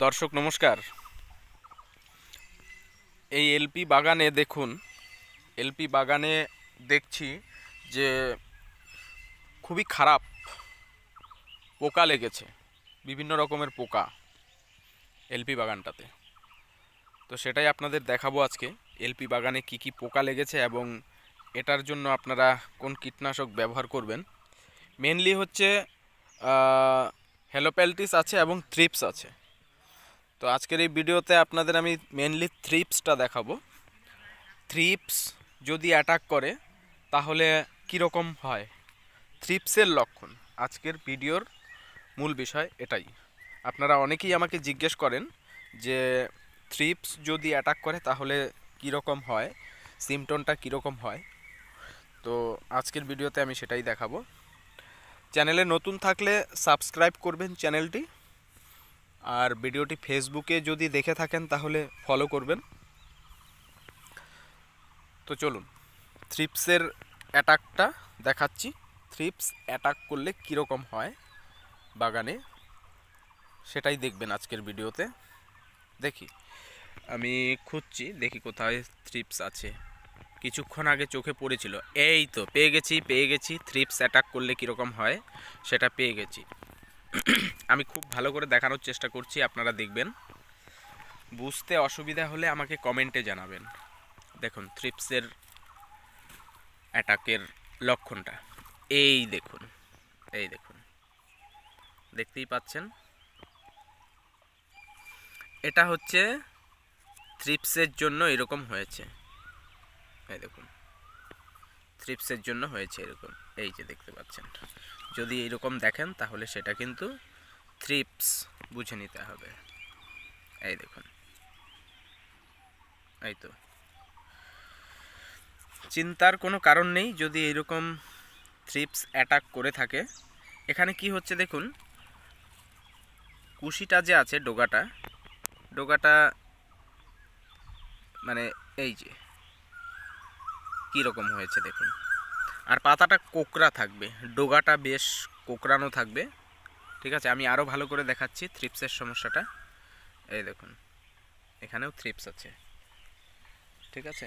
দর্শক নমস্কার। এই এলপি বাগানে দেখুন, এলপি বাগানে দেখছি যে খুবই খারাপ পোকা লেগেছে, বিভিন্ন রকমের পোকা এলপি বাগানটাতে। তো সেটাই আপনাদের দেখাবো আজকে, এলপি বাগানে কি কি পোকা লেগেছে এবং এটার জন্য আপনারা কোন কীটনাশক ব্যবহার করবেন। মেনলি হচ্ছে হেলোপ্যালটিস আছে এবং থ্রিপস আছে। তো আজকের এই ভিডিওতে আপনাদের আমি মেনলি থ্রিপসটা দেখাবো। থ্রিপস যদি অ্যাটাক করে তাহলে কীরকম হয়, থ্রিপসের লক্ষণ আজকের ভিডিওর মূল বিষয় এটাই। আপনারা অনেকেই আমাকে জিজ্ঞেস করেন যে থ্রিপস যদি অ্যাটাক করে তাহলে কীরকম হয়, সিমটমটা কীরকম হয়। তো আজকের ভিডিওতে আমি সেটাই দেখাবো। চ্যানেলে নতুন থাকলে সাবস্ক্রাইব করবেন চ্যানেলটি, আর ভিডিওটি ফেসবুকে যদি দেখে থাকেন তাহলে ফলো করবেন। তো চলুন থ্রিপসের অ্যাটাকটা দেখাচ্ছি। থ্রিপস অ্যাটাক করলে কীরকম হয় বাগানে সেটাই দেখবেন আজকের ভিডিওতে। দেখি, আমি খুঁজছি, দেখি কোথায় থ্রিপস আছে। কিছুক্ষণ আগে চোখে পড়েছিল, এই তো পেয়ে গেছি থ্রিপস অ্যাটাক করলে কীরকম হয় সেটা পেয়ে গেছি। আমি খুব ভালো করে দেখানোর চেষ্টা করছি, আপনারা দেখবেন। বুঝতে অসুবিধা হলে আমাকে কমেন্টে জানাবেন। দেখুন থ্রিপসের অ্যাটাকের লক্ষণটা এই দেখুন, এই দেখুন, দেখতেই পাচ্ছেন। এটা হচ্ছে থ্রিপসের জন্য এরকম হয়েছে, এই দেখুন থ্রিপসের জন্য হয়েছে এরকম, এই যে দেখতে পাচ্ছেন। যদি এরকম দেখেন তাহলে সেটা কিন্তু থ্রিপস বুঝে নিতে হবে। এই দেখুন, এই তো, চিন্তার কোনো কারণ নেই যদি এরকম থ্রিপস অ্যাটাক করে থাকে। এখানে কি হচ্ছে দেখুন, কুশিটা যে আছে, ডোগাটা মানে এই যে কীরকম হয়েছে দেখুন। আর পাতাটা কোকড়া থাকবে, ডোগাটা বেশ কোকড়ানো থাকবে। ঠিক আছে, আমি আরও ভালো করে দেখাচ্ছি থ্রিপসের সমস্যাটা। এই দেখুন, এখানেও থ্রিপস আছে। ঠিক আছে,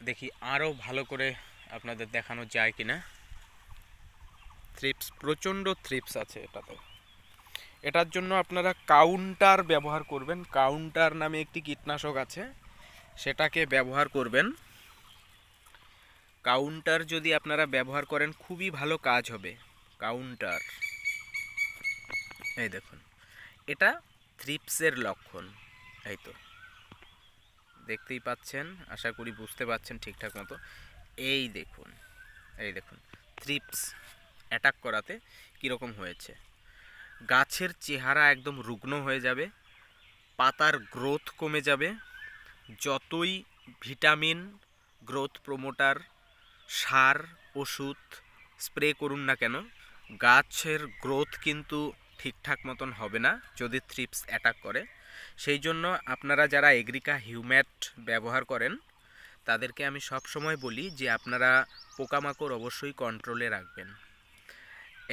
দেখি আরও ভালো করে আপনাদের দেখানো যায় কি না। থ্রিপস, প্রচণ্ড থ্রিপস আছে এটাতে। এটার জন্য আপনারা কাউন্টার ব্যবহার করবেন। কাউন্টার নামে একটি কীটনাশক আছে, সেটাকে ব্যবহার করবেন। কাউন্টার যদি আপনারা ব্যবহার করেন খুবই ভালো কাজ হবে। কাউন্টার, এই দেখুন, এটা থ্রিপসের লক্ষণ। এই তো দেখতেই পাচ্ছেন, আশা করি বুঝতে পাচ্ছেন ঠিকঠাক মতো। এই দেখুন, এই দেখুন থ্রিপস অ্যাটাক করাতে কীরকম হয়েছে। গাছের চেহারা একদম রুগ্ন হয়ে যাবে, পাতার গ্রোথ কমে যাবে। যতই ভিটামিন, গ্রোথ প্রমোটার, সার, ওষুধ স্প্রে করুন না কেন, গাছের গ্রোথ কিন্তু ঠিকঠাক মতন হবে না যদি থ্রিপস অ্যাটাক করে। সেই জন্য আপনারা যারা এগ্রিকা হিউম্যাট ব্যবহার করেন তাদেরকে আমি সব সময় বলি যে আপনারা পোকামাকড় অবশ্যই কন্ট্রোলে রাখবেন।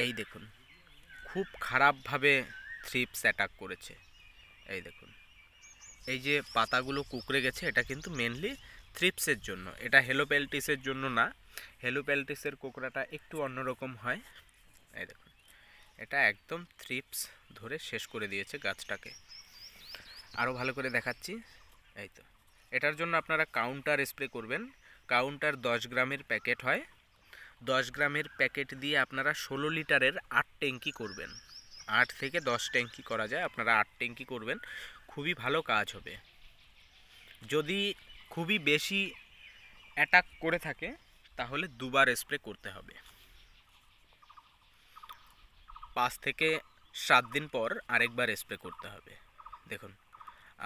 এই দেখুন, খুব খারাপভাবে থ্রিপস অ্যাটাক করেছে। এই দেখুন, এই যে পাতাগুলো কুকড়ে গেছে, এটা কিন্তু মেনলি থ্রিপসের জন্য, এটা হেলোপ্যালটিসের জন্য না। হেলোপ্যালটিসের কোকড়াটা একটু অন্যরকম হয়। এই দেখুন, এটা একদম থ্রিপস ধরে শেষ করে দিয়েছে গাছটাকে। আরও ভালো করে দেখাচ্ছি। এই তো, এটার জন্য আপনারা কাউন্টার স্প্রে করবেন। কাউন্টার 10 গ্রামের প্যাকেট হয়, 10 গ্রামের প্যাকেট দিয়ে আপনারা 16 লিটারের 8 ট্যাঙ্কি করবেন। 8 থেকে 10 ট্যাঙ্কি করা যায়, আপনারা 8 ট্যাঙ্কি করবেন, খুবই ভালো কাজ হবে। যদি খুবই বেশি অ্যাটাক করে থাকে তাহলে দুবার স্প্রে করতে হবে। 5 থেকে 7 দিন পর আরেকবার স্প্রে করতে হবে। দেখুন,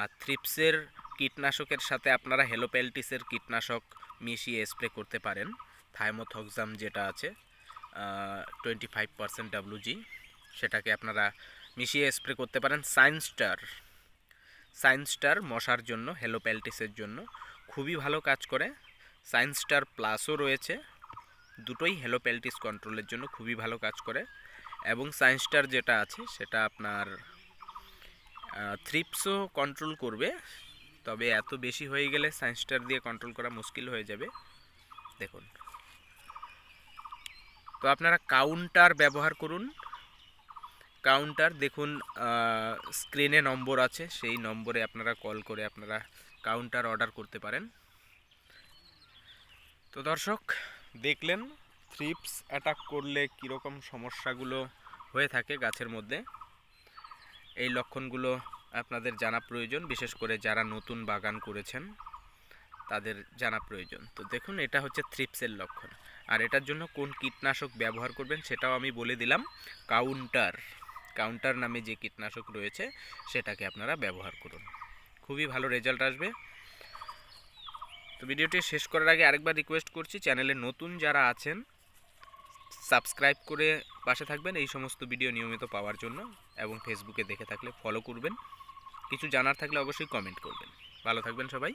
আর থ্রিপসের কীটনাশকের সাথে আপনারা হেলোপ্যালটিসের কীটনাশক মিশিয়ে স্প্রে করতে পারেন। থাইমোথক্সাম যেটা আছে 25% WG, সেটাকে আপনারা মিশিয়ে স্প্রে করতে পারেন। সাইনস্টার মশার জন্য, হেলোপ্যালটিসের জন্য খুবই ভালো কাজ করে। সাইনস্টার প্লাসও রয়েছে, দুটোই হেলোপ্যালটিস কন্ট্রোলের জন্য খুবই ভালো কাজ করে। এবং সাইনস্টার যেটা আছে সেটা আপনার থ্রিপসও কন্ট্রোল করবে, তবে এত বেশি হয়ে গেলে সায়েন্সটার দিয়ে কন্ট্রোল করা মুশকিল হয়ে যাবে। দেখুন, তো আপনারা কাউন্টার ব্যবহার করুন। কাউন্টার দেখুন, স্ক্রিনে নম্বর আছে, সেই নম্বরে আপনারা কল করে আপনারা কাউন্টার অর্ডার করতে পারেন। তো দর্শক দেখলেন থ্রিপস অ্যাটাক করলে কীরকম সমস্যাগুলো হয়ে থাকে গাছের মধ্যে। এই লক্ষণগুলো আপনাদের জানা প্রয়োজন, বিশেষ করে যারা নতুন বাগান করেছেন তাদের জানা প্রয়োজন। তো দেখুন, এটা হচ্ছে থ্রিপসের লক্ষণ। আর এটার জন্য কোন কীটনাশক ব্যবহার করবেন সেটাও আমি বলে দিলাম। কাউন্টার নামে যে কীটনাশক রয়েছে সেটাকে আপনারা ব্যবহার করুন, খুবই ভালো রেজাল্ট আসবে। তো ভিডিওটি শেষ করার আগে আরেকবার রিকোয়েস্ট করছি, চ্যানেলে নতুন যারা আছেন সাবস্ক্রাইব করে পাশে থাকবেন এই সমস্ত ভিডিও নিয়মিত পাওয়ার জন্য, এবং ফেসবুকে দেখে থাকলে ফলো করবেন। কিছু জানার থাকলে অবশ্যই কমেন্ট করবেন। ভালো থাকবেন সবাই।